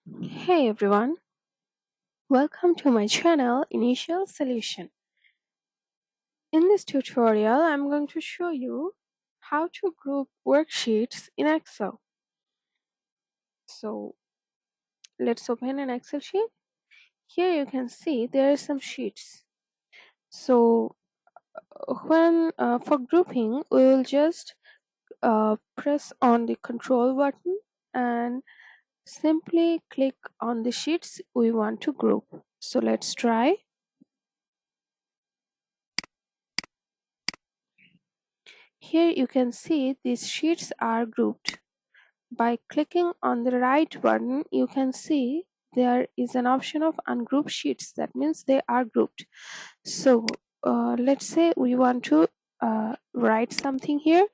Hey everyone, welcome to my channel Initial Solution. In this tutorial, I'm going to show you how to group worksheets in Excel. So let's open an Excel sheet. Here you can see there are some sheets. So when for grouping, we will just press on the Ctrl button and simply click on the sheets we want to group. So let's try. Here you can see these sheets are grouped. By clicking on the right button, you can see there is an option of ungroup sheets. That means they are grouped. So let's say we want to write something here.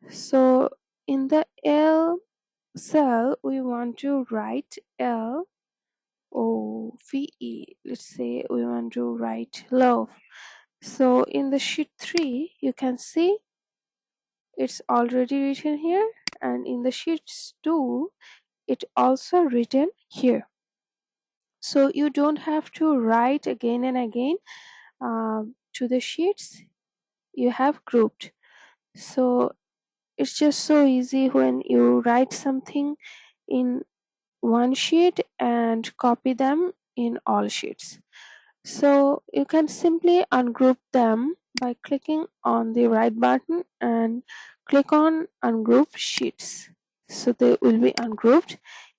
So in the L cell, we want to write LOVE. Let's say we want to write love. So in the sheet 3, you can see it's already written here, and in the sheets 2 it also written here. So you don't have to write again and again to the sheets you have grouped. So it's just so easy when you write something in one sheet and copy them in all sheets. So you can simply ungroup them by clicking on the right button and click on ungroup sheets. So they will be ungrouped.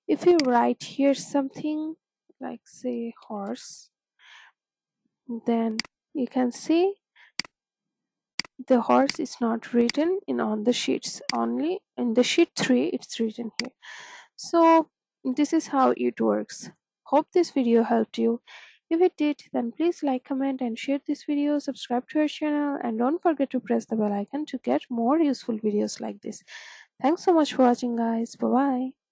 If you write here something like say horse, then you can see the horse is not written in on the sheets, only in the sheet 3 it's written here. So this is how it works. Hope this video helped you. If it did, then please like, comment and share this video, subscribe to our channel, and don't forget to press the bell icon to get more useful videos like this. Thanks so much for watching, guys. Bye bye.